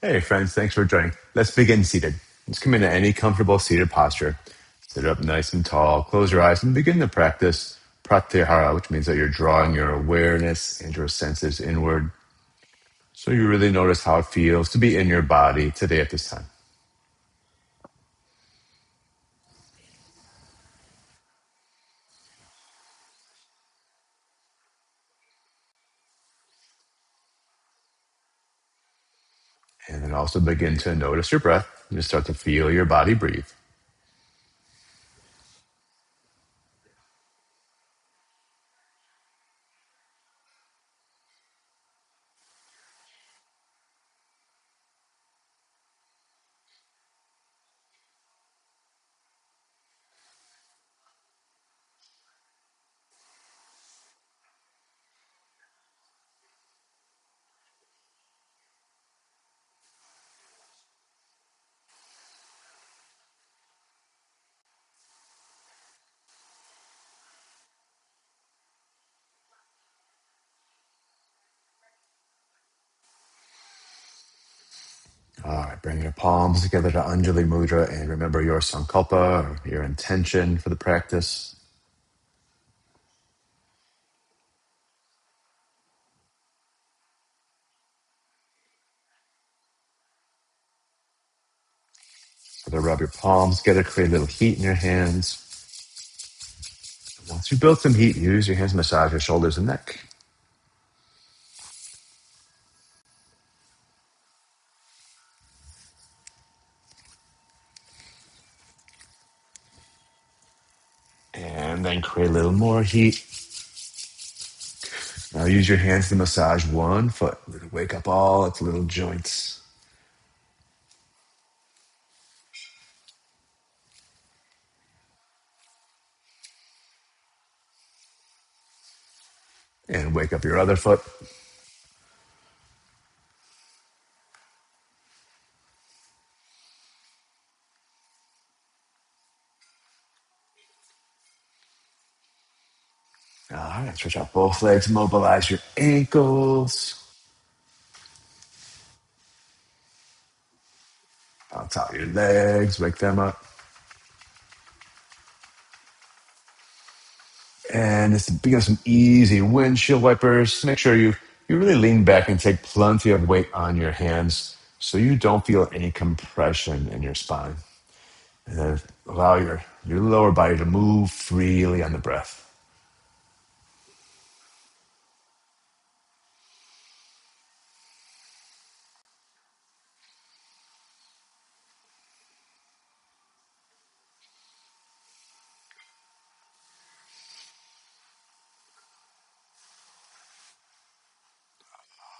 Hey, friends, thanks for joining. Let's begin seated. Let's come into any comfortable seated posture. Sit up nice and tall, close your eyes, and begin to practice pratyahara, which means that you're drawing your awareness and your senses inward. So you really notice how it feels to be in your body today at this time. And then also begin to notice your breath. And just start to feel your body breathe. All right, bring your palms together to Anjali Mudra and remember your sankalpa, or your intention for the practice. So to rub your palms together, create a little heat in your hands. Once you build some heat, use your hands to massage your shoulders and neck. And then create a little more heat. Now use your hands to massage one foot. Wake up all its little joints. And wake up your other foot. All right, stretch out both legs. Mobilize your ankles. On top of your legs. Wake them up. And just begin some easy windshield wipers. Make sure you really lean back and take plenty of weight on your hands so you don't feel any compression in your spine. And then allow your lower body to move freely on the breath.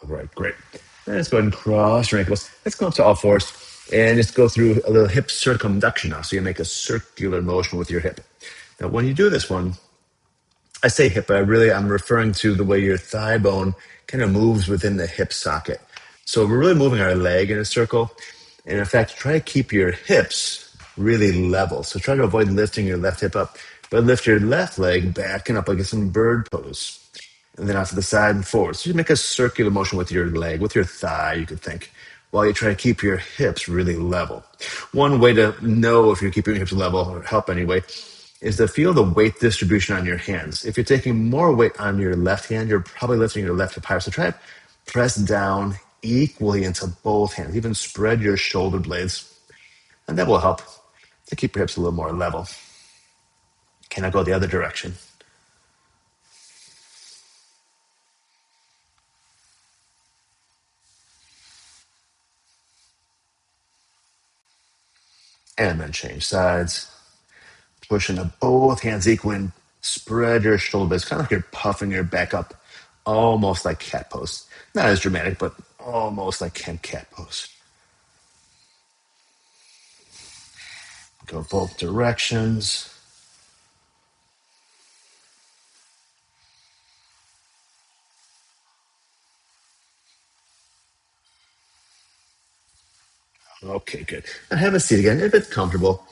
All right, great. And let's go ahead and cross your ankles. Let's go up to all fours and just go through a little hip circumduction now. So you make a circular motion with your hip. Now, when you do this one, I say hip, but I'm referring to the way your thigh bone kind of moves within the hip socket. So we're really moving our leg in a circle. And in fact, try to keep your hips really level. So try to avoid lifting your left hip up, but lift your left leg back and up like it's in bird pose. And then out to the side and forward. So you make a circular motion with your leg, with your thigh, you could think, while you try to keep your hips really level. One way to know if you're keeping your hips level, or help anyway, is to feel the weight distribution on your hands. If you're taking more weight on your left hand, you're probably lifting your left hip higher. So try to press down equally into both hands. Even spread your shoulder blades, and that will help to keep your hips a little more level. Can I go the other direction? And then change sides. Push into both hands equally and spread your shoulder blades, kind of like you're puffing your back up, almost like cat pose. Not as dramatic, but almost like cat pose. Go both directions. Okay, good. Now have a seat again. If it's comfortable,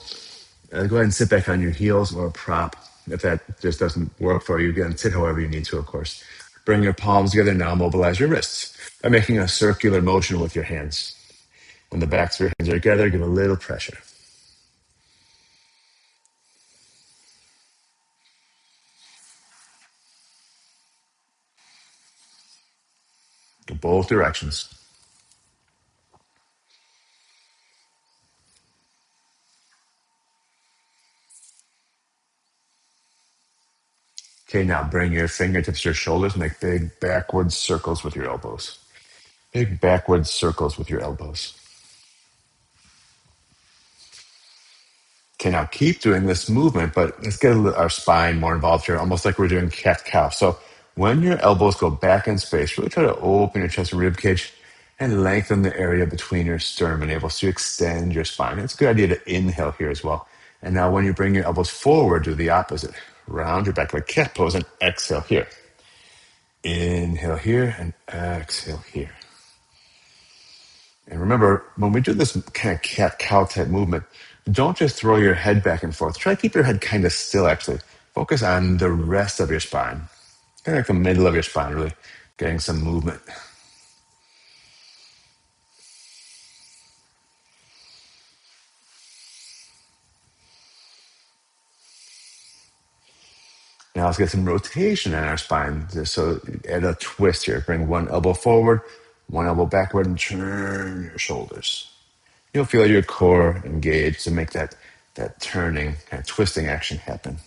go ahead and sit back on your heels or a prop. If that just doesn't work for you, again, sit however you need to, of course. Bring your palms together now. Mobilize your wrists by making a circular motion with your hands. When the backs of your hands are together, give a little pressure. Go both directions. Okay, now bring your fingertips to your shoulders. Make big backwards circles with your elbows. Big backwards circles with your elbows. Okay, now keep doing this movement, but let's get our spine more involved here, almost like we're doing cat-cow. So when your elbows go back in space, really try to open your chest and rib cage and lengthen the area between your sternum and navel to extend your spine. It's a good idea to inhale here as well. And now when you bring your elbows forward, do the opposite. Round your back like cat pose and exhale here. Inhale here and exhale here. And remember, when we do this kind of cat-cow type movement, don't just throw your head back and forth. Try to keep your head kind of still, actually. Focus on the rest of your spine. Kind of like the middle of your spine, really getting some movement. Now let's get some rotation in our spine. So add a twist here. Bring one elbow forward, one elbow backward, and turn your shoulders. You'll feel your core engaged to make that turning, kind of twisting action happen.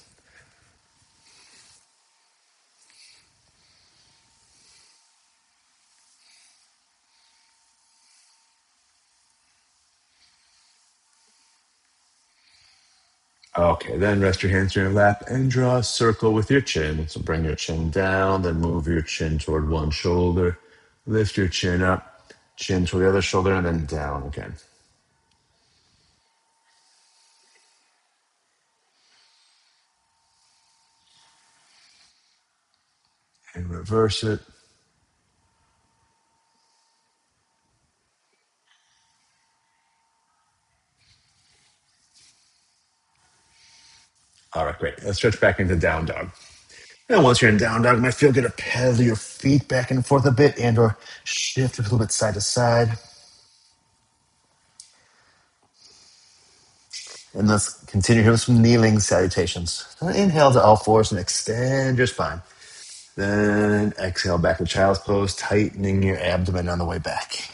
Okay, then rest your hands in your lap and draw a circle with your chin. So bring your chin down, then move your chin toward one shoulder. Lift your chin up, chin toward the other shoulder, and then down again. And reverse it. All right, great. Let's stretch back into down dog. And once you're in down dog, you might feel good to pedal your feet back and forth a bit and or shift a little bit side to side. And let's continue here with some kneeling salutations. So inhale to all fours and extend your spine. Then exhale back to child's pose, tightening your abdomen on the way back.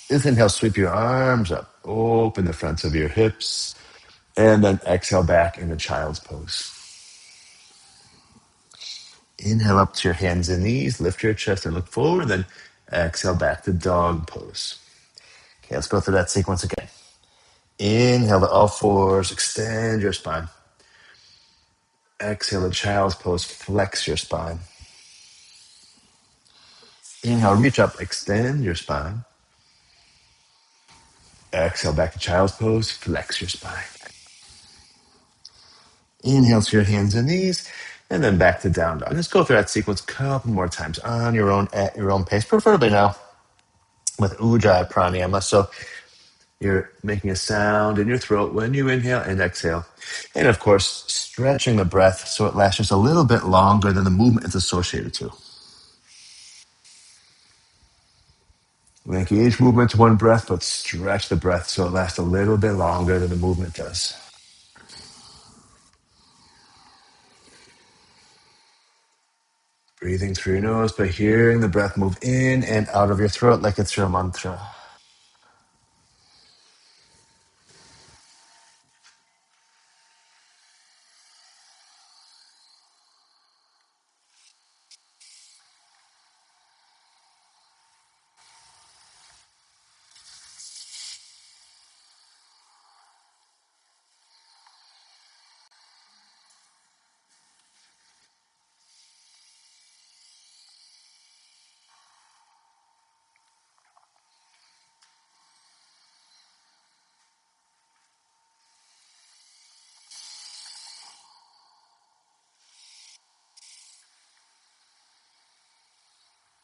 This inhale, sweep your arms up, open the fronts of your hips, and then exhale back into child's pose. Inhale up to your hands and knees, lift your chest and look forward, then exhale back to dog pose. Okay, let's go through that sequence again. Inhale to all fours, extend your spine. Exhale to child's pose, flex your spine. Inhale, reach up, extend your spine. Exhale back to child's pose, flex your spine. Inhale to your hands and knees, and then back to down dog. Just go through that sequence a couple more times on your own, at your own pace, preferably now with Ujjayi pranayama. So you're making a sound in your throat when you inhale and exhale. And of course, stretching the breath so it lasts just a little bit longer than the movement is associated to. Link each movement to one breath, but stretch the breath so it lasts a little bit longer than the movement does. Breathing through your nose, but hearing the breath move in and out of your throat like it's your mantra.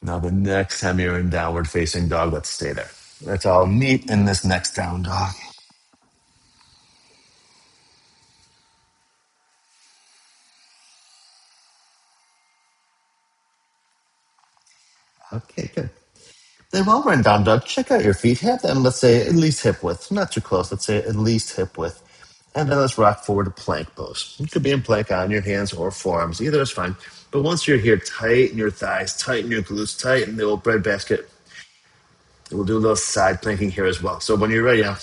Now, the next time you're in downward facing dog, let's stay there. Let's all meet in this next down dog. Okay, good. Then while we're in down dog, check out your feet. Have them, let's say, at least hip width. Not too close. Let's say at least hip width. And then let's rock forward to plank pose. You could be in plank on your hands or forearms. Either is fine. But once you're here, tighten your thighs, tighten your glutes, tighten the old bread basket. We'll do a little side planking here as well. So when you're ready now,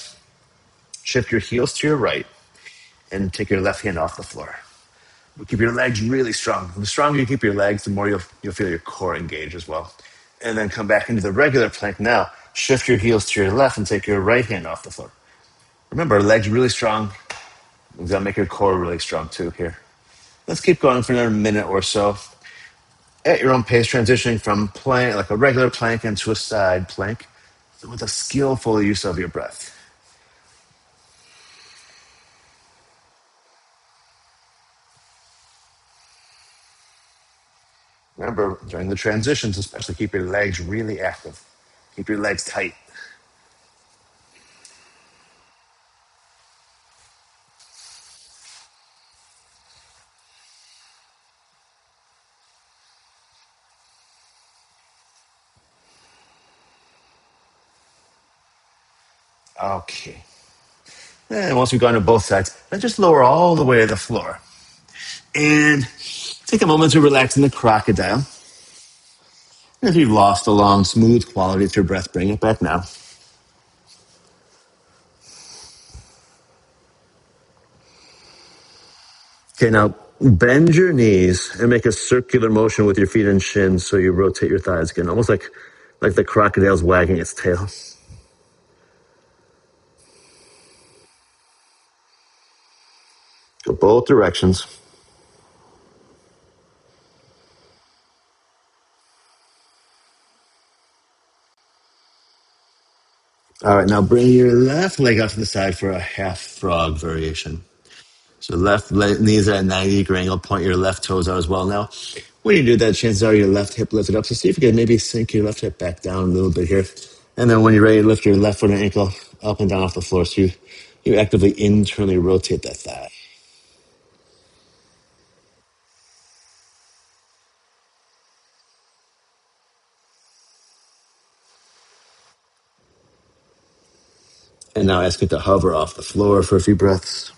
shift your heels to your right and take your left hand off the floor. Keep your legs really strong. The stronger you keep your legs, the more you'll feel your core engage as well. And then come back into the regular plank now. Shift your heels to your left and take your right hand off the floor. Remember, legs really strong. We've got to make your core really strong too here. Let's keep going for another minute or so. At your own pace, transitioning from plank, like a regular plank, into a side plank with a skillful use of your breath. Remember, during the transitions, especially keep your legs really active. Keep your legs tight. Okay. And once we've gone to both sides, then just lower all the way to the floor. And take a moment to relax in the crocodile. And if you've lost the long, smooth quality to your breath, bring it back now. Okay, now bend your knees and make a circular motion with your feet and shins so you rotate your thighs again, almost like the crocodile's wagging its tail. Go both directions. All right, now bring your left leg out to the side for a half frog variation. So left knees at a 90-degree angle. Point your left toes out as well. Now, when you do that, chances are your left hip lifted up. So see if you can maybe sink your left hip back down a little bit here. And then when you're ready, lift your left foot and ankle up and down off the floor. So you actively internally rotate that thigh. And now ask it to hover off the floor for a few breaths.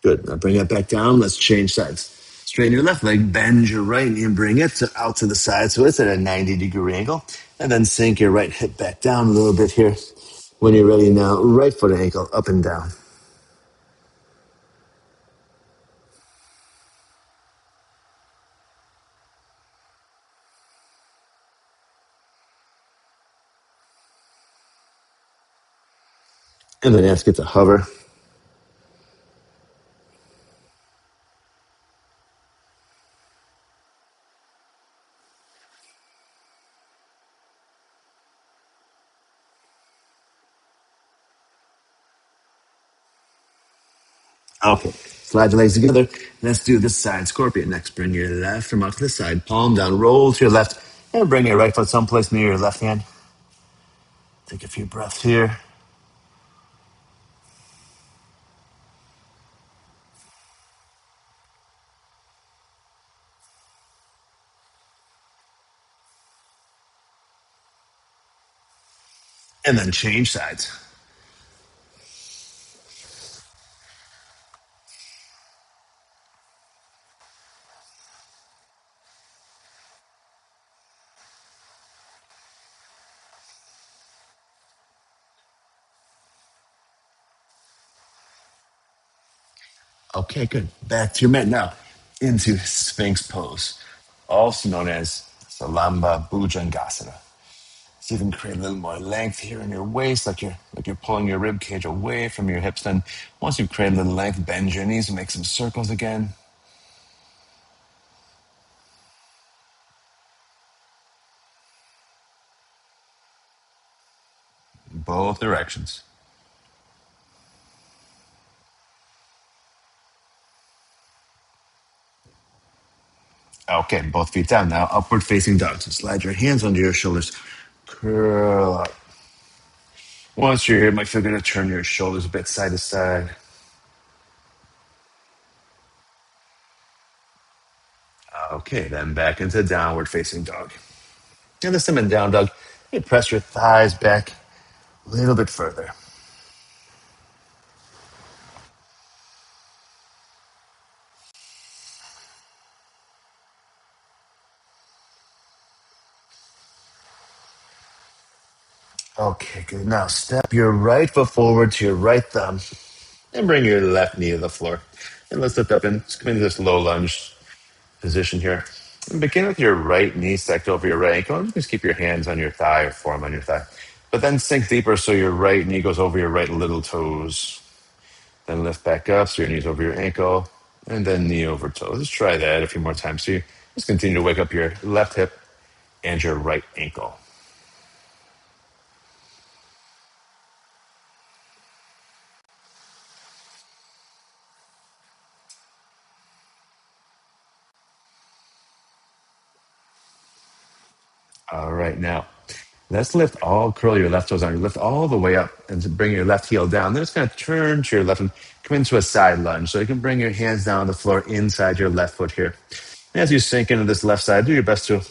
Good. Now bring it back down. Let's change sides. Straighten your left leg, bend your right knee, and bring it out to the side so it's at a 90-degree angle. And then sink your right hip back down a little bit here. When you're ready now, right foot and ankle up and down. And then ask it to hover. Okay, slide the legs together. Let's do the side scorpion next. Bring your left arm out to the side, palm down, roll to your left, and bring your right foot someplace near your left hand. Take a few breaths here. And then change sides. Okay, good. Back to your mat now. Into Sphinx pose, also known as Salamba Bhujangasana. So you can create a little more length here in your waist, like you're pulling your rib cage away from your hips. Then once you've created a little length, bend your knees and make some circles again. Both directions. Okay, both feet down now. Upward facing dog. So slide your hands under your shoulders. Curl up. Once you're here, Mike, you're going to turn your shoulders a bit side to side. Okay, then back into downward facing dog. And this time in down dog, you press your thighs back a little bit further. Okay, good. Now step your right foot forward to your right thumb and bring your left knee to the floor. And let's lift up and just come into this low lunge position here. And begin with your right knee stacked over your right ankle. And just keep your hands on your thigh or forearm on your thigh. But then sink deeper so your right knee goes over your right little toes. Then lift back up so your knee's over your ankle. And then knee over toe. Just try that a few more times. So you just continue to wake up your left hip and your right ankle. All right, now let's curl your left toes on. Lift all the way up and to bring your left heel down. Then it's going to turn to your left and come into a side lunge. So you can bring your hands down on the floor inside your left foot here. And as you sink into this left side, do your best to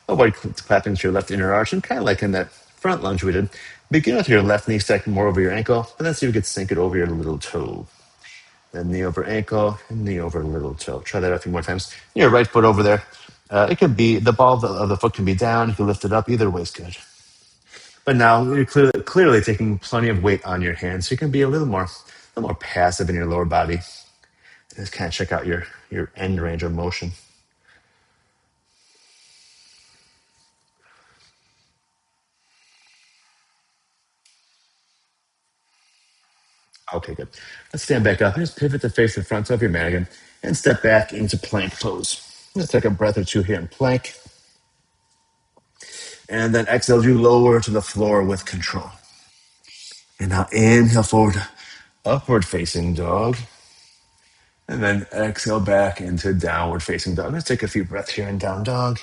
avoid clapping to your left inner arch and kind of like in that front lunge we did. Begin with your left knee stacked more over your ankle, and then see if you can sink it over your little toe. Then knee over ankle and knee over little toe. Try that a few more times. Your right foot over there. It could be the ball of the foot can be down. You can lift it up. Either way is good. But now you're clearly taking plenty of weight on your hands, so you can be a little more passive in your lower body. Just kind of check out your end range of motion. Okay, good. Let's stand back up and just pivot to face the front of your mat again and step back into plank pose. Let's take a breath or two here in plank. And then exhale, you lower to the floor with control. And now inhale forward, upward facing dog. And then exhale back into downward facing dog. Let's take a few breaths here in down dog.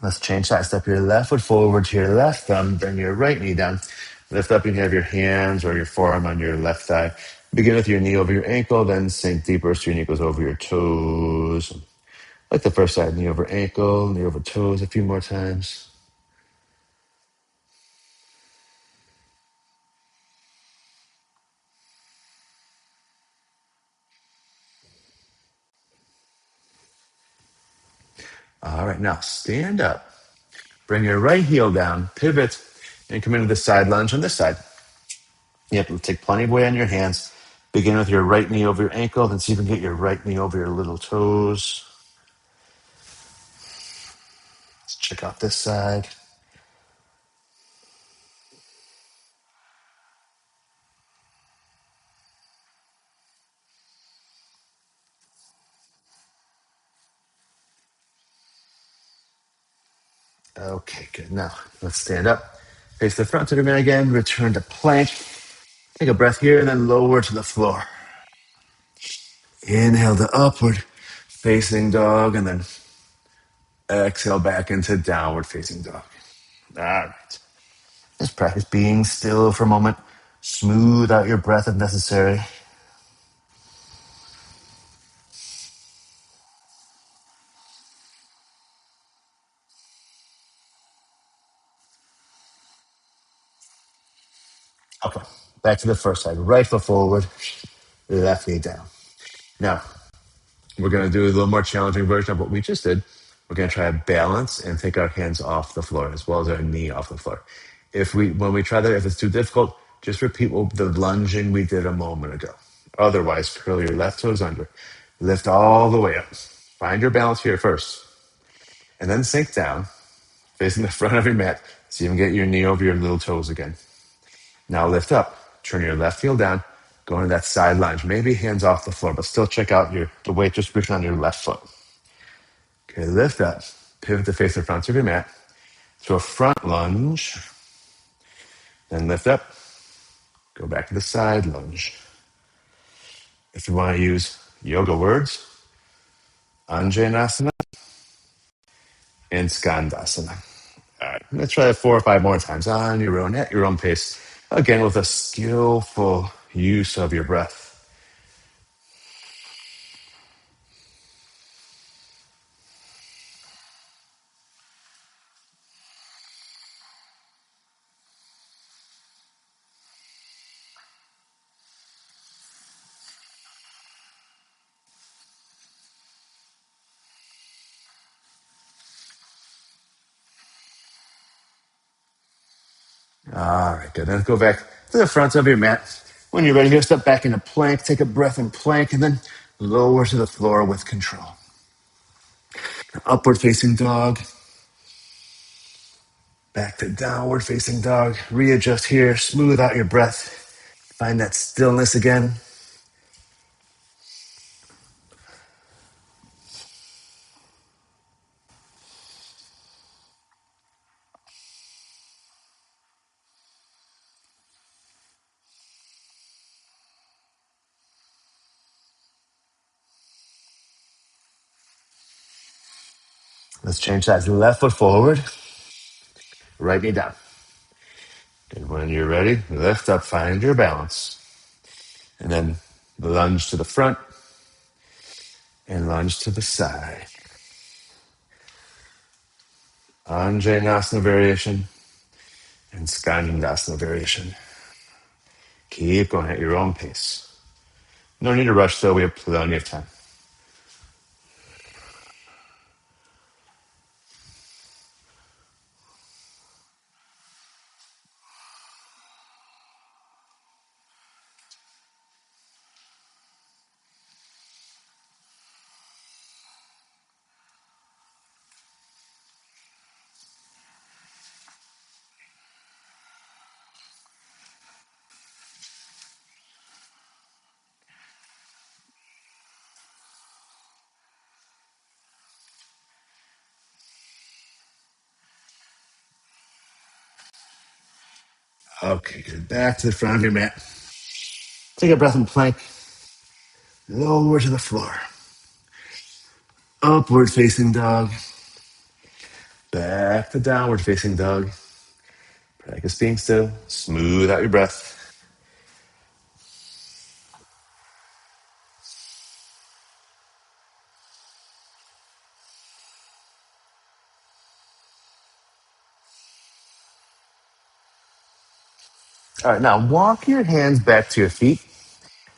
Let's change that. Step your left foot forward to your left thumb. Bring your right knee down. Lift up and have your hands or your forearm on your left thigh. Begin with your knee over your ankle, then sink deeper so your knee goes over your toes. Like the first side, knee over ankle, knee over toes a few more times. All right, now stand up. Bring your right heel down, pivot, and come into the side lunge on this side. Yep, take plenty of weight on your hands. Begin with your right knee over your ankle, then see if you can get your right knee over your little toes. Let's check out this side. Okay, good. Now, let's stand up. Face the front of your mat again. Return to plank. Take a breath here and then lower to the floor. Inhale to upward facing dog and then exhale back into downward facing dog. All right. Just practice being still for a moment. Smooth out your breath if necessary. Okay, back to the first side. Right foot forward, left knee down. Now, we're going to do a little more challenging version of what we just did. We're going to try to balance and take our hands off the floor as well as our knee off the floor. When we try that, if it's too difficult, just repeat the lunging we did a moment ago. Otherwise, curl your left toes under. Lift all the way up. Find your balance here first. And then sink down, facing the front of your mat. So you can get your knee over your little toes again. Now lift up. Turn your left heel down. Go into that side lunge. Maybe hands off the floor, but still check out the weight distribution on your left foot. Okay, lift up. Pivot to face the front of your mat. To a front lunge. Then lift up. Go back to the side lunge. If you want to use yoga words, Anjaneyasana, and Skandasana. All right, let's try it 4 or 5 more times on your own, at your own pace. Again, with a skillful use of your breath. All right, good. Then go back to the front of your mat. When you're ready, go step back into plank. Take a breath in plank, and then lower to the floor with control. Upward facing dog. Back to downward facing dog. Readjust here. Smooth out your breath. Find that stillness again. Let's change sides. Left foot forward. Right knee down. And when you're ready, lift up. Find your balance. And then lunge to the front and lunge to the side. Anjaneyasana variation and Skandasana variation. Keep going at your own pace. No need to rush, though. We have plenty of time. Okay, good. Back to the front of your mat. Take a breath in plank. Lower to the floor. Upward facing dog. Back to downward facing dog. Practice being still. Smooth out your breath. All right, now walk your hands back to your feet.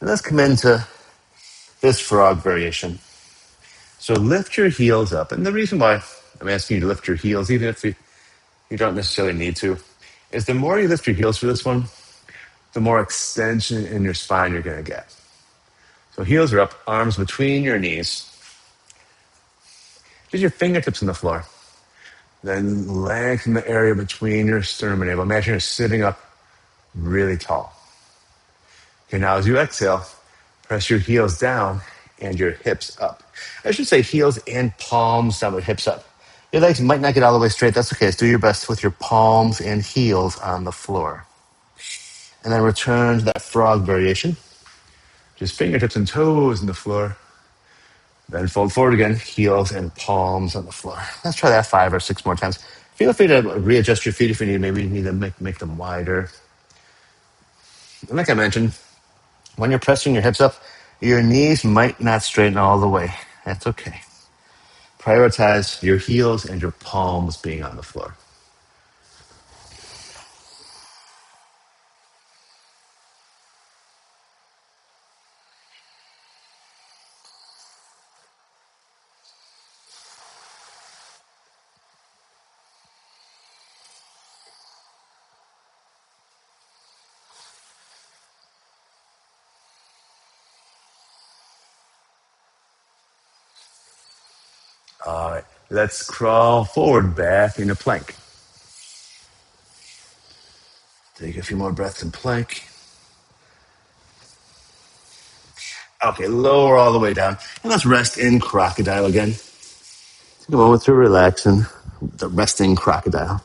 And let's come into this frog variation. So lift your heels up. And the reason why I'm asking you to lift your heels, even if you don't necessarily need to, is the more you lift your heels for this one, the more extension in your spine you're going to get. So heels are up, arms between your knees. Just your fingertips on the floor. Then lengthen the area between your sternum and navel. Imagine you're sitting up really tall. Okay, now as you exhale, press your heels down and your hips up. I should say heels and palms down with hips up. Your legs might not get all the way straight. That's okay. Just do your best with your palms and heels on the floor. And then return to that frog variation. Just fingertips and toes on the floor. Then fold forward again, heels and palms on the floor. Let's try that 5 or 6 more times. Feel free to readjust your feet if you need. Maybe you need to make them wider. And like I mentioned, when you're pressing your hips up, your knees might not straighten all the way. That's okay. Prioritize your heels and your palms being on the floor. All right, let's crawl forward back into plank. Take a few more breaths in plank. Okay, lower all the way down. And let's rest in crocodile again. Take a moment to relax in the resting crocodile.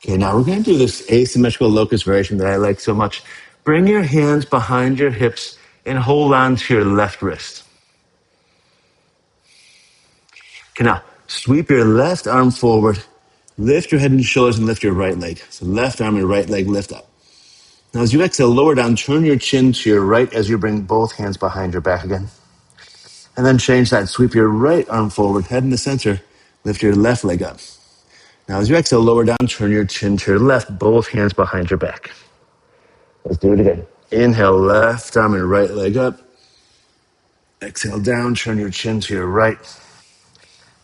Okay, now we're going to do this asymmetrical locust variation that I like so much. Bring your hands behind your hips and hold on to your left wrist. Okay, now sweep your left arm forward, lift your head and shoulders, and lift your right leg. So left arm and right leg lift up. Now as you exhale, lower down, turn your chin to your right as you bring both hands behind your back again. And then change that. Sweep your right arm forward, head in the center, lift your left leg up. Now as you exhale, lower down, turn your chin to your left, both hands behind your back. Let's do it again. Inhale, left arm and right leg up. Exhale down, turn your chin to your right.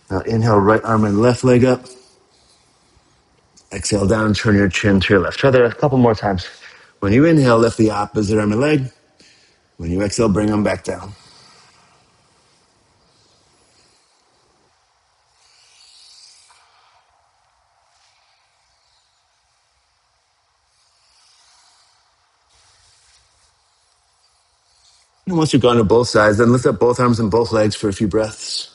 Now inhale, right arm and left leg up. Exhale down, turn your chin to your left. Try that a couple more times. When you inhale, lift the opposite arm and leg. When you exhale, bring them back down. And once you've gone to both sides, then lift up both arms and both legs for a few breaths.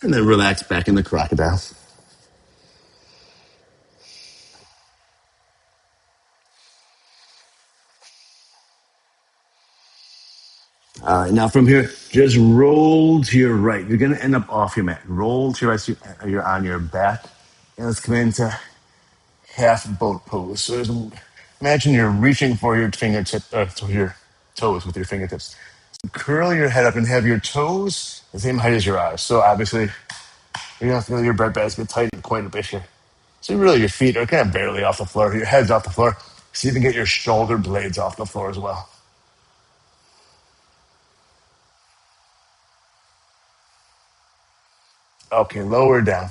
And then relax back in the crocodile. All right, now from here, just roll to your right. You're going to end up off your mat. Roll to your right so you're on your back. And let's come into half boat pose. So imagine you're reaching for your fingertip, to your toes with your fingertips. So curl your head up and have your toes the same height as your eyes. So obviously, you're going to feel your bread basket tighten quite a bit here. So really your feet are kind of barely off the floor. Your head's off the floor. So you can get your shoulder blades off the floor as well. Okay, lower down.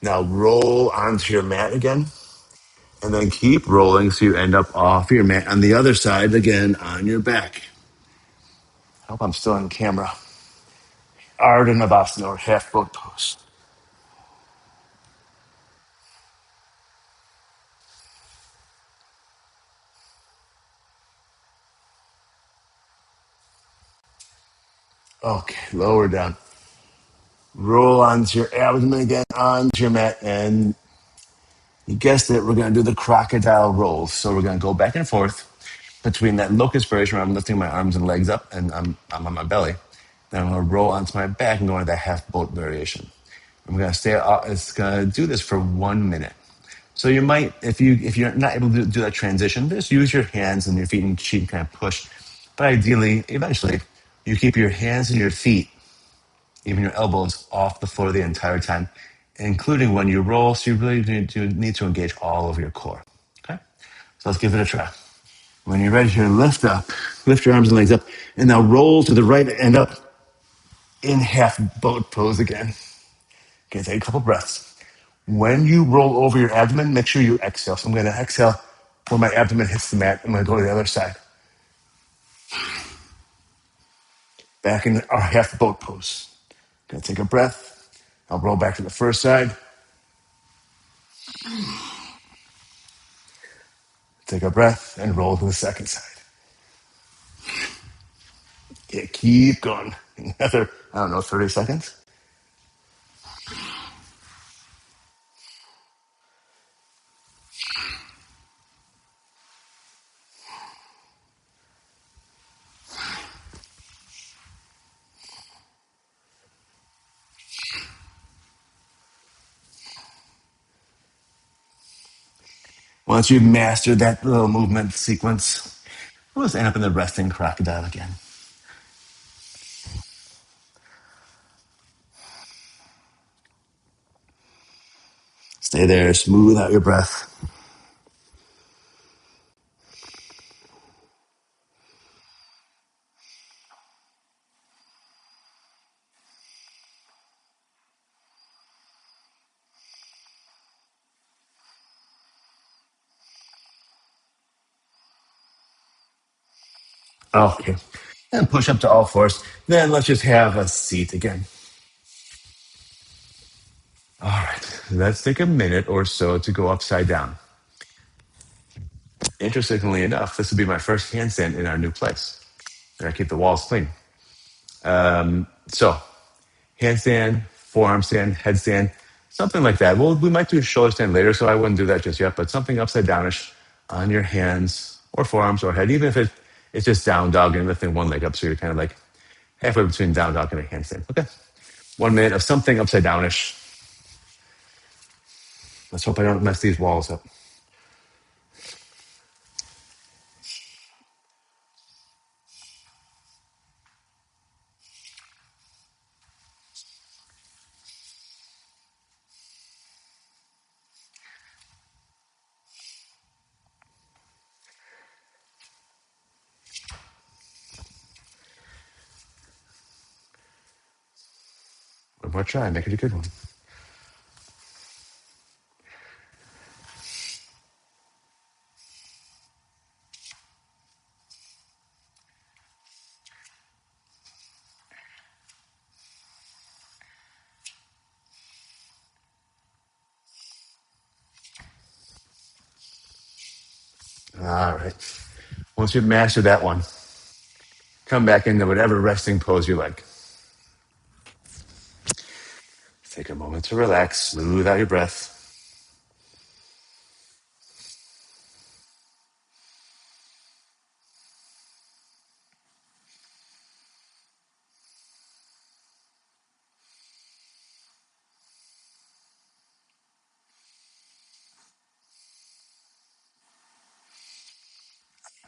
Now roll onto your mat again. And then keep rolling so you end up off your mat on the other side again on your back. I hope I'm still on camera. Ardha Navasana or half boat pose. Okay, lower down. Roll onto your abdomen again, onto your mat, and you guessed it, we're going to do the crocodile roll. So we're going to go back and forth between that locust variation where I'm lifting my arms and legs up and I'm on my belly. Then I'm going to roll onto my back and go into that half boat variation. I'm going to stay. It's going to do this for 1 minute. So you might, if you're not able to do that transition, just use your hands and your feet and cheek and kind of push. But ideally, eventually, you keep your hands and your feet, even your elbows, off the floor the entire time, including when you roll. So you really need to engage all of your core. Okay, so let's give it a try. When you're ready here, lift up, lift your arms and legs up, and now roll to the right and up in half boat pose again. Okay, take a couple breaths. When you roll over your abdomen, make sure you exhale. So I'm going to exhale when my abdomen hits the mat. I'm going to go to the other side. Back in our half boat pose. Going to take a breath. I'll roll back to the first side. Take a breath and roll to the second side. Yeah, keep going. Another, 30 seconds. Once you've mastered that little movement sequence, we'll just end up in the resting crocodile again. Stay there, smooth out your breath. Okay. And push up to all fours. Then let's just have a seat again. All right. Let's take a minute or so to go upside down. Interestingly enough, this will be my first handstand in our new place. And I keep the walls clean. So handstand, forearm stand, headstand, something like that. Well, we might do a shoulder stand later, so I wouldn't do that just yet, but something upside downish on your hands or forearms or head, even if it's just down dog and lifting one leg up, so you're kind of like halfway between down dog and a handstand. Okay. 1 minute of something upside downish. Let's hope I don't mess these walls up. One more try, make it a good one. All right. Once you've mastered that one, come back into whatever resting pose you like. Take a moment to relax, smooth out your breath.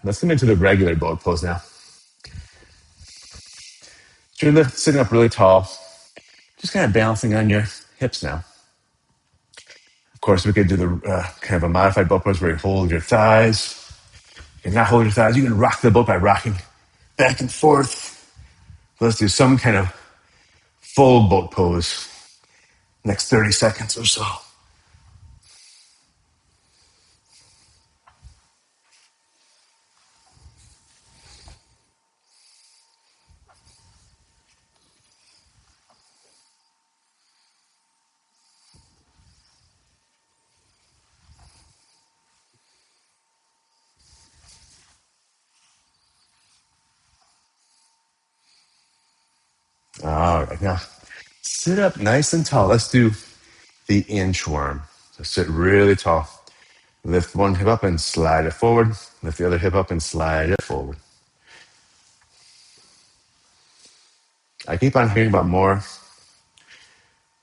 Let's come into the regular boat pose now. So you're sitting up really tall, just kind of balancing on your hips now. Of course, we could do the kind of a modified boat pose where you hold your thighs. You can not hold your thighs. You can rock the boat by rocking back and forth. Let's do some kind of full boat pose. Next 30 seconds or so. All right, now sit up nice and tall. Let's do the inchworm. So sit really tall. Lift one hip up and slide it forward. Lift the other hip up and slide it forward. I keep on hearing about more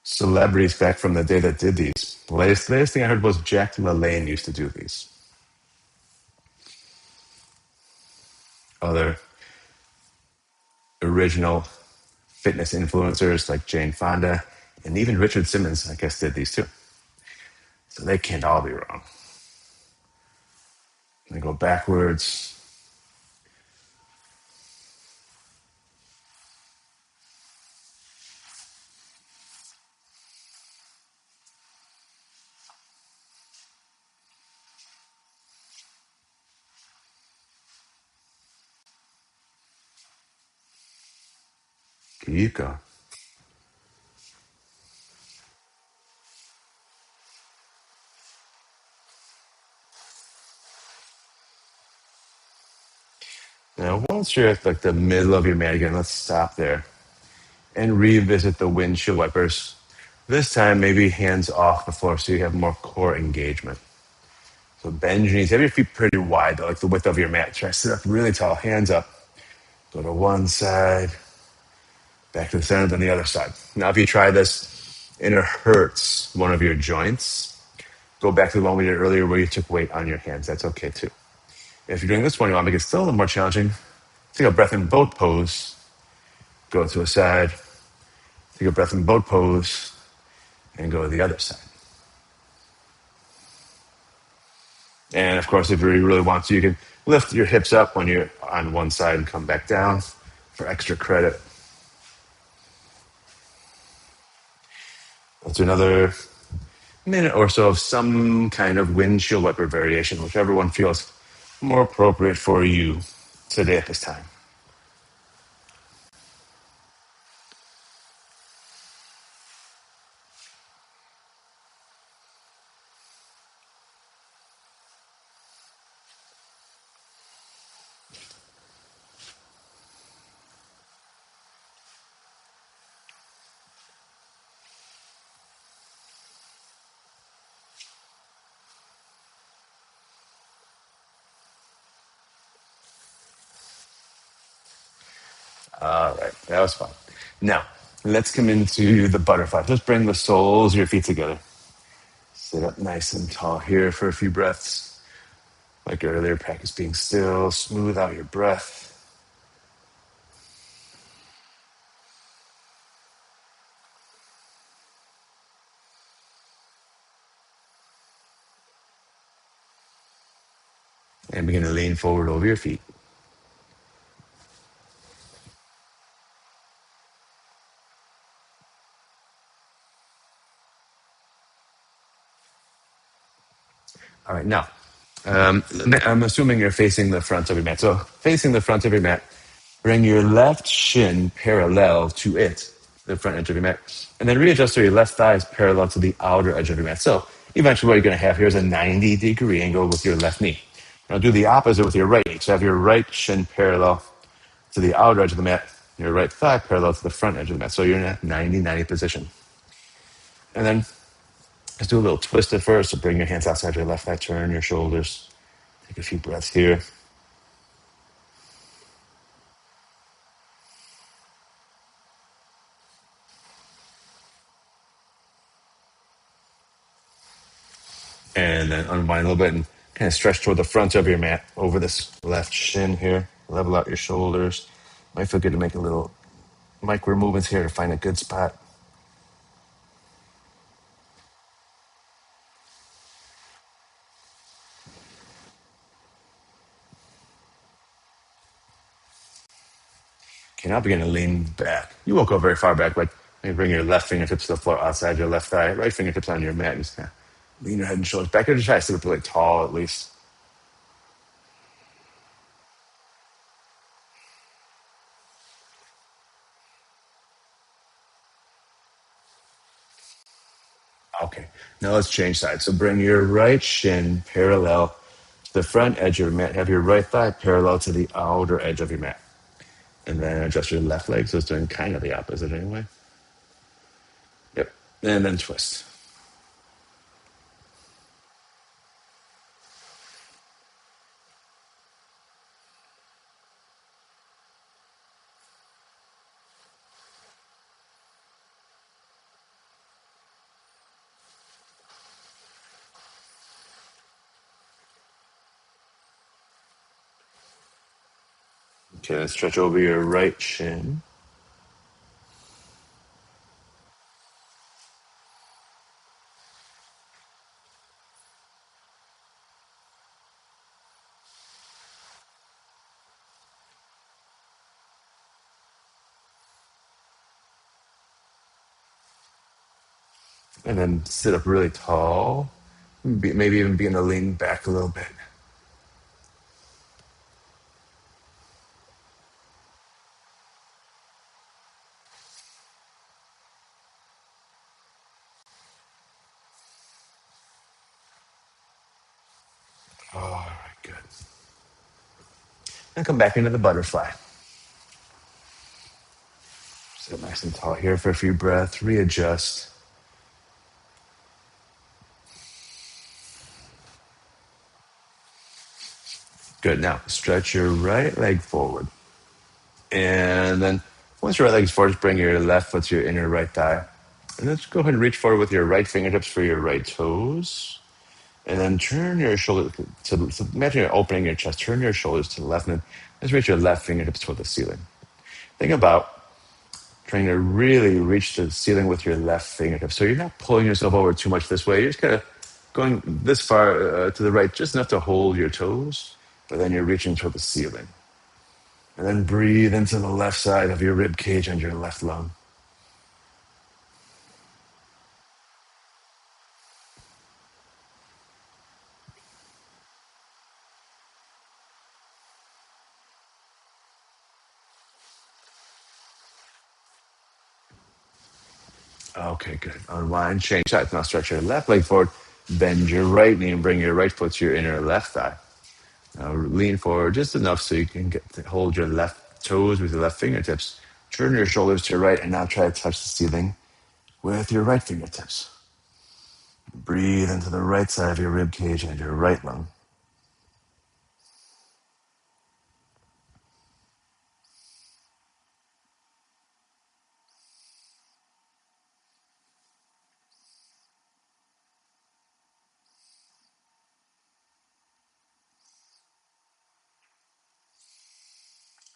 celebrities back from the day that did these. The latest thing I heard was Jack LaLanne used to do these. Other original fitness influencers like Jane Fonda and even Richard Simmons, I guess, did these too. So they can't all be wrong. And go backwards. Keep going. Now, once you're at like the middle of your mat again, let's stop there and revisit the windshield wipers. This time, maybe hands off the floor so you have more core engagement. So bend your knees. Have your feet pretty wide, though, like the width of your mat. Try to sit up really tall, hands up. Go to one side, back to the center, then the other side. Now, if you try this and it hurts one of your joints, go back to the one we did earlier where you took weight on your hands. That's okay, too. If you're doing this one, you want to make it still a little more challenging, take a breath in boat pose, go to a side, take a breath in boat pose, and go to the other side. And of course, if you really want to, you can lift your hips up when you're on one side and come back down for extra credit. Let's do another minute or so of some kind of windshield wiper variation, whichever one feels more appropriate for you today at this time. All right, that was fun. Now, let's come into the butterfly. Just bring the soles of your feet together. Sit up nice and tall here for a few breaths. Like earlier, practice being still, smooth out your breath. And begin to lean forward over your feet. All right, now, I'm assuming you're facing the front of your mat. So, facing the front of your mat, bring your left shin parallel to it, the front edge of your mat, and then readjust so your left thigh is parallel to the outer edge of your mat. So, eventually, what you're going to have here is a 90-degree angle with your left knee. Now, do the opposite with your right knee. So, have your right shin parallel to the outer edge of the mat, your right thigh parallel to the front edge of the mat. So, you're in a 90-90 position. And then, let's do a little twist at first. So, bring your hands outside your left thigh, turn your shoulders. Take a few breaths here. And then unwind a little bit and kind of stretch toward the front of your mat over this left shin here. Level out your shoulders. Might feel good to make a little micro movements here to find a good spot. Okay, now begin to lean back. You won't go very far back, but maybe bring your left fingertips to the floor outside your left thigh. Right fingertips on your mat. And just kind of lean your head and shoulders back. Or just try to sit up really tall at least. Okay, now let's change sides. So bring your right shin parallel to the front edge of your mat. Have your right thigh parallel to the outer edge of your mat. And then adjust your left leg so it's doing kind of the opposite anyway. Yep. And then twist. Okay, then stretch over your right shin. And then sit up really tall. Maybe even begin to lean back a little bit. All right, good. And come back into the butterfly. Sit nice and tall here for a few breaths. Readjust. Good. Now stretch your right leg forward. And then once your right leg is forward, just bring your left foot to your inner right thigh. And let's go ahead and reach forward with your right fingertips for your right toes. And then turn your shoulder so imagine you're opening your chest. Turn your shoulders to the left and then just reach your left fingertips toward the ceiling. Think about trying to really reach the ceiling with your left fingertips. So you're not pulling yourself over too much this way. You're just kind of going this far to the right, just enough to hold your toes, but then you're reaching toward the ceiling. And then breathe into the left side of your rib cage and your left lung. Okay, good. Unwind, change sides. Now stretch your left leg forward, bend your right knee and bring your right foot to your inner left thigh. Now lean forward just enough so you can get to hold your left toes with your left fingertips. Turn your shoulders to your right and now try to touch the ceiling with your right fingertips. Breathe into the right side of your rib cage and your right lung.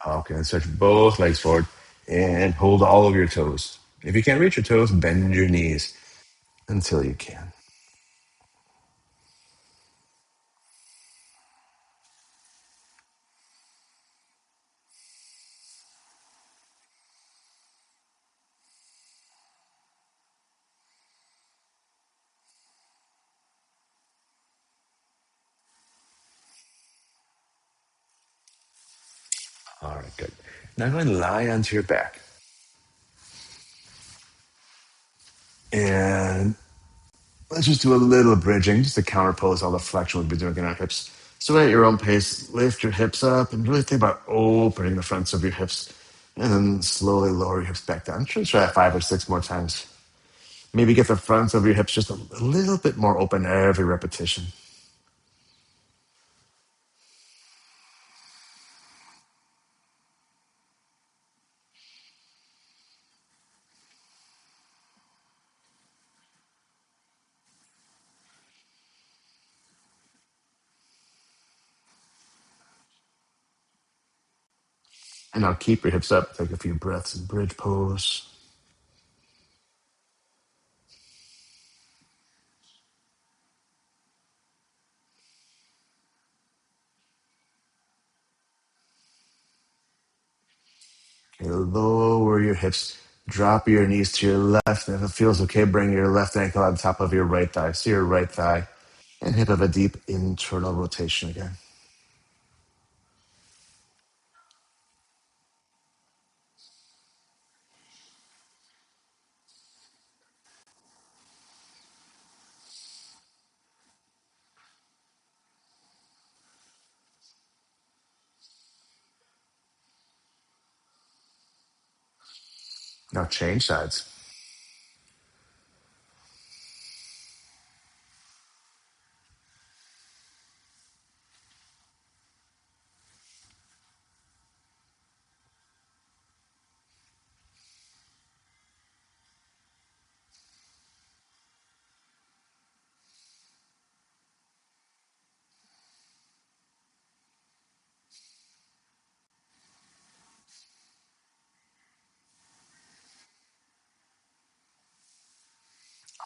Okay, and stretch both legs forward and hold all of your toes. If you can't reach your toes, bend your knees until you can. All right, good. Now go ahead and lie onto your back. And let's just do a little bridging, just to counterpose all the flexion we've been doing in our hips. So at your own pace, lift your hips up and really think about opening the fronts of your hips. And then slowly lower your hips back down. Try that 5 or 6 more times. Maybe get the fronts of your hips just a little bit more open every repetition. And now keep your hips up. Take a few breaths in bridge pose. Okay, lower your hips. Drop your knees to your left. And if it feels okay, bring your left ankle on top of your right thigh. So your right thigh and hip of a deep internal rotation again. Now change sides.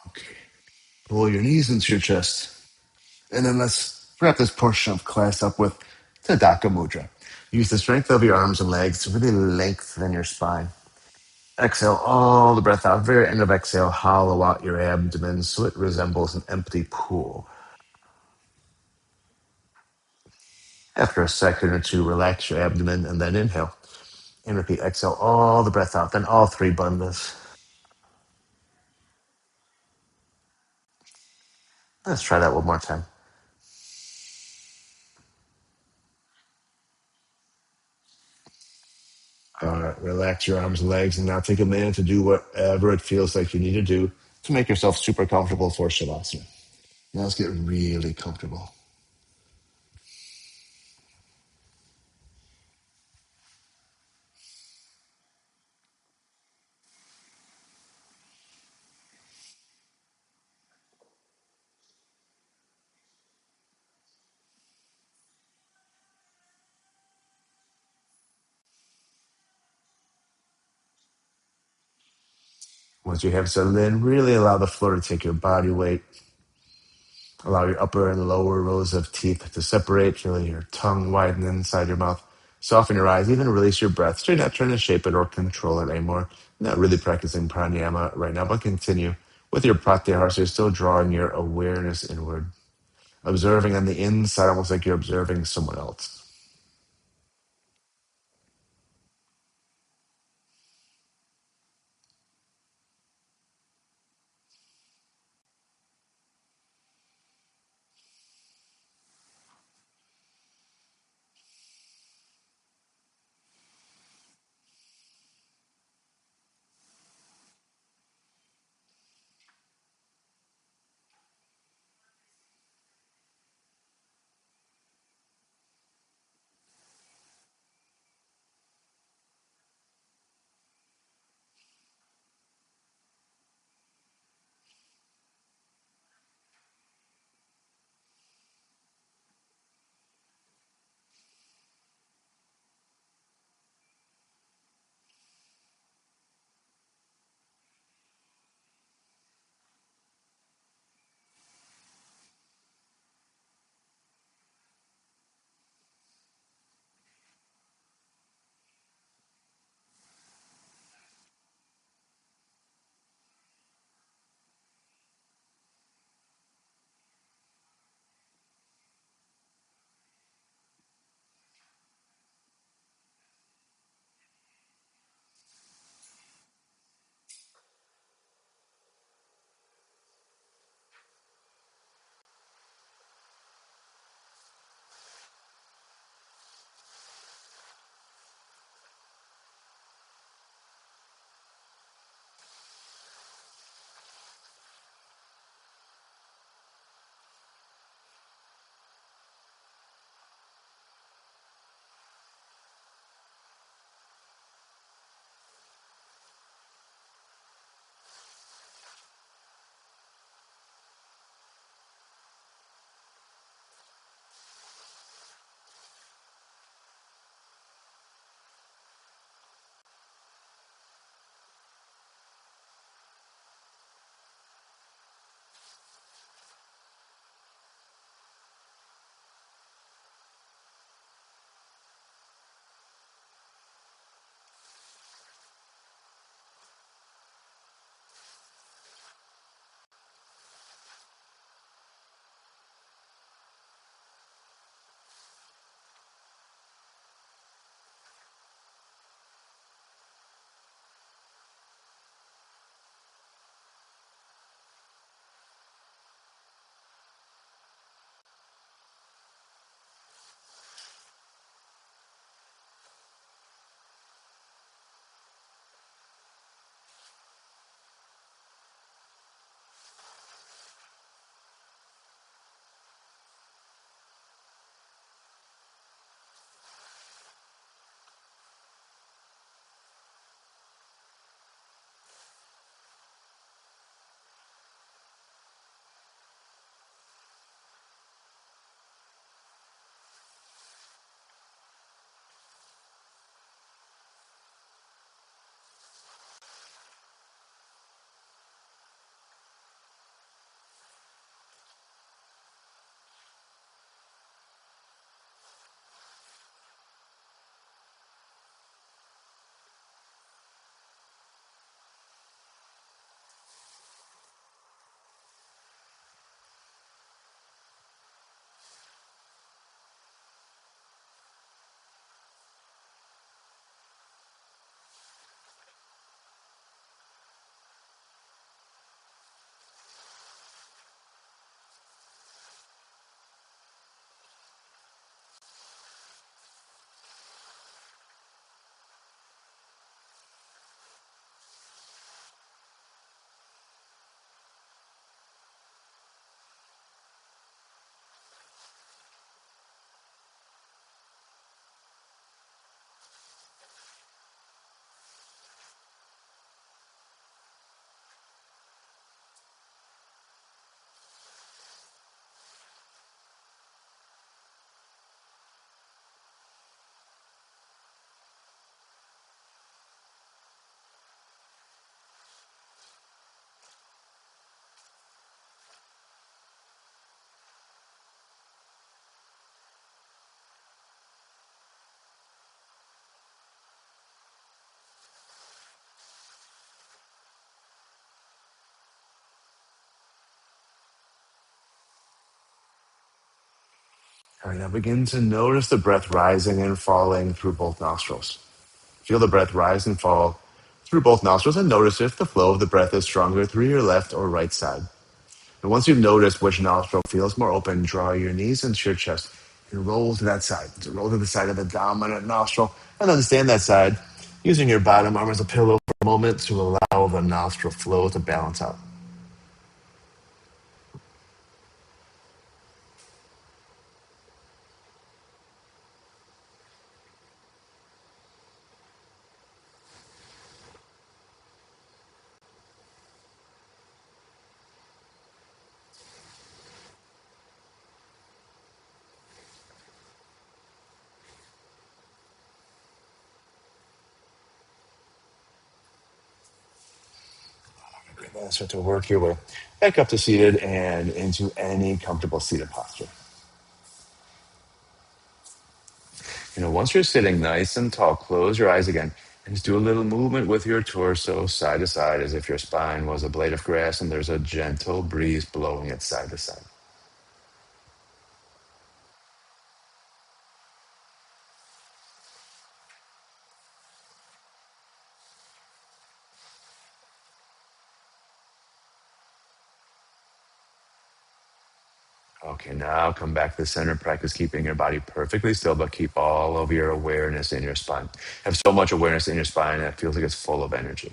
Okay. Pull your knees into your chest. And then let's wrap this portion of class up with tadaka mudra. Use the strength of your arms and legs to really lengthen your spine. Exhale all the breath out. Very end of exhale, hollow out your abdomen so it resembles an empty pool. After a second or two, relax your abdomen and then inhale. And repeat, exhale all the breath out. Then all 3 bandhas. Let's try that one more time. All right, relax your arms and legs, and now take a minute to do whatever it feels like you need to do to make yourself super comfortable for Shavasana. Now let's get really comfortable. Once you have settled in, really allow the floor to take your body weight. Allow your upper and lower rows of teeth to separate. Feel your tongue widen inside your mouth. Soften your eyes, even release your breath. So you're not trying to shape it or control it anymore. Not really practicing pranayama right now, but continue with your pratyahara. So you're still drawing your awareness inward, observing on the inside, almost like you're observing someone else. All right, now begin to notice the breath rising and falling through both nostrils. Feel the breath rise and fall through both nostrils and notice if the flow of the breath is stronger through your left or right side. And once you've noticed which nostril feels more open, draw your knees into your chest and roll to that side. So roll to the side of the dominant nostril and then stand that side using your bottom arm as a pillow for a moment to allow the nostril flow to balance out. Then start to work your way back up to seated and into any comfortable seated posture. Once you're sitting nice and tall, close your eyes again and just do a little movement with your torso side to side as if your spine was a blade of grass and there's a gentle breeze blowing it side to side. Okay, now come back to the center. Practice keeping your body perfectly still, but keep all of your awareness in your spine. Have so much awareness in your spine that it feels like it's full of energy.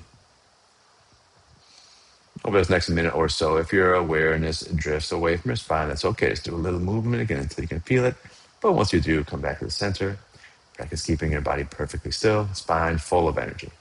Over this next minute or so, if your awareness drifts away from your spine, that's okay. Just do a little movement again until you can feel it. But once you do, come back to the center. Practice keeping your body perfectly still, spine full of energy.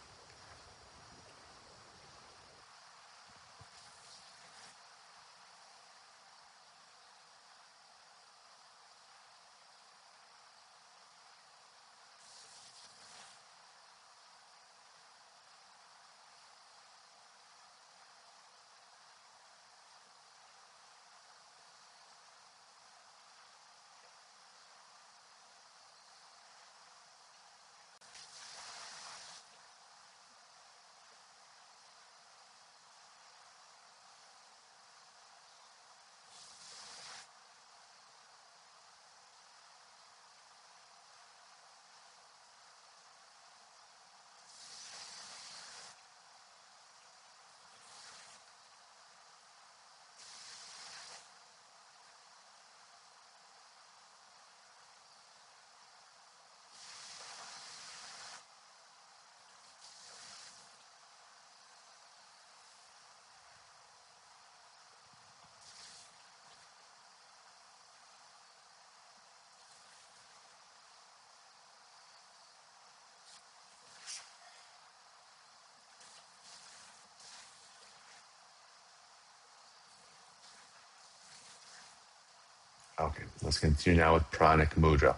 Okay, let's continue now with pranic mudra.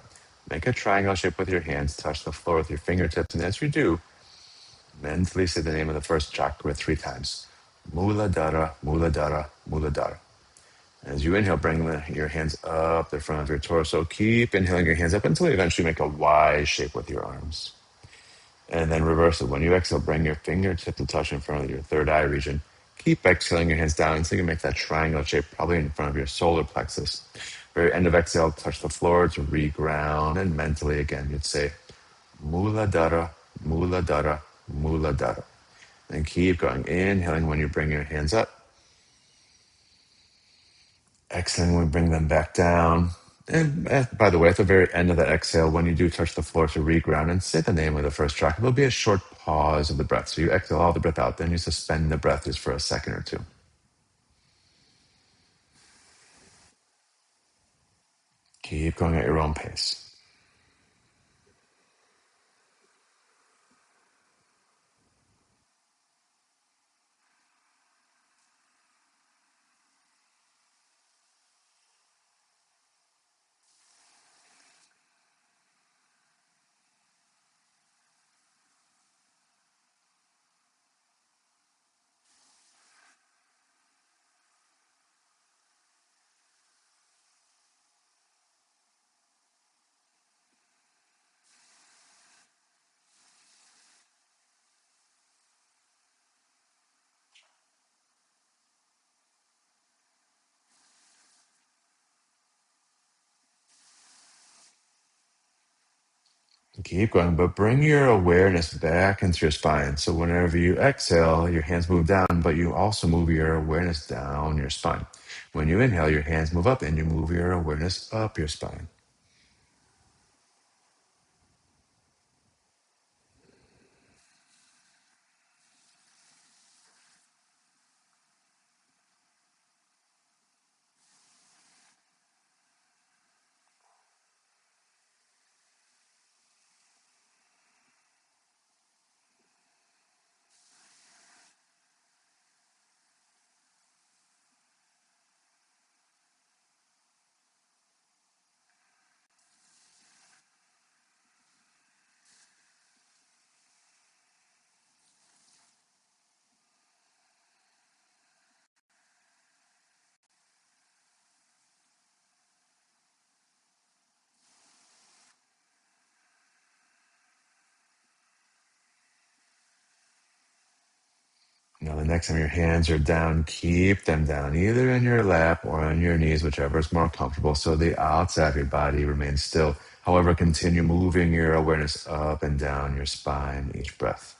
Make a triangle shape with your hands, touch the floor with your fingertips, and as you do, mentally say the name of the first chakra 3 times. Muladhara, Muladhara, Muladhara. As you inhale, bring your hands up the front of your torso. Keep inhaling your hands up until you eventually make a Y shape with your arms. And then reverse it. When you exhale, bring your fingertip to touch in front of your third eye region. Keep exhaling your hands down until you make that triangle shape, probably in front of your solar plexus. Very end of exhale, touch the floor to reground. And mentally, again, you'd say, Muladhara, Muladhara, Muladhara. And keep going. Inhaling when you bring your hands up. Exhaling when we bring them back down. And by the way, at the very end of the exhale, when you do touch the floor to reground and say the name of the first chakra, there'll be a short pause of the breath. So you exhale all the breath out, then you suspend the breath just for a second or two. Keep going at your own pace. Keep going, but bring your awareness back into your spine. So whenever you exhale, your hands move down, but you also move your awareness down your spine. When you inhale, your hands move up and you move your awareness up your spine. Now, the next time your hands are down, keep them down either in your lap or on your knees, whichever is more comfortable, so the outside of your body remains still. However, continue moving your awareness up and down your spine each breath.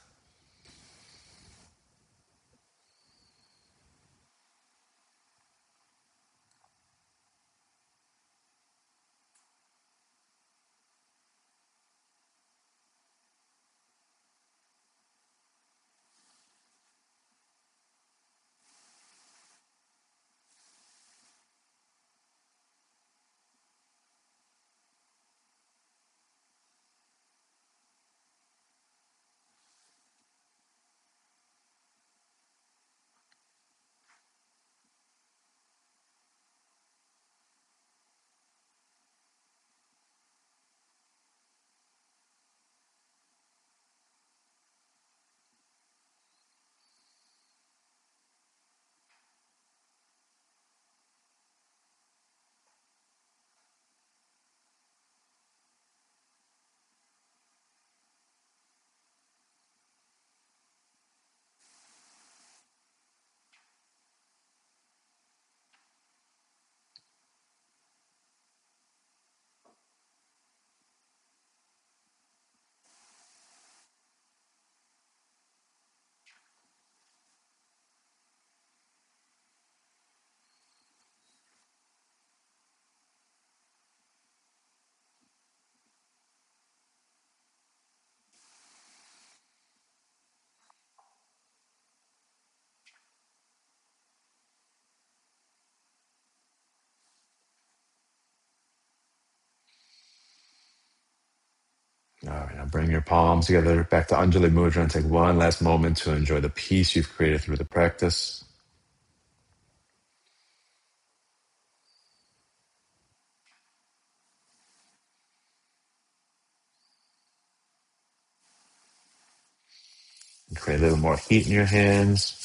All right, now bring your palms together back to Anjali Mudra and take one last moment to enjoy the peace you've created through the practice. And create a little more heat in your hands.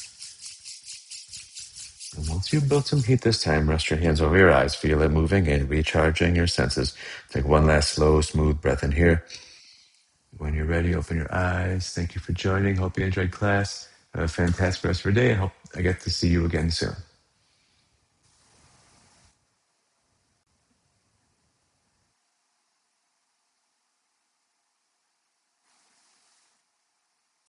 And once you've built some heat this time, rest your hands over your eyes. Feel it moving and recharging your senses. Take one last slow, smooth breath in here. When you're ready, open your eyes. Thank you for joining. Hope you enjoyed class. Have a fantastic rest of your day. I hope I get to see you again soon.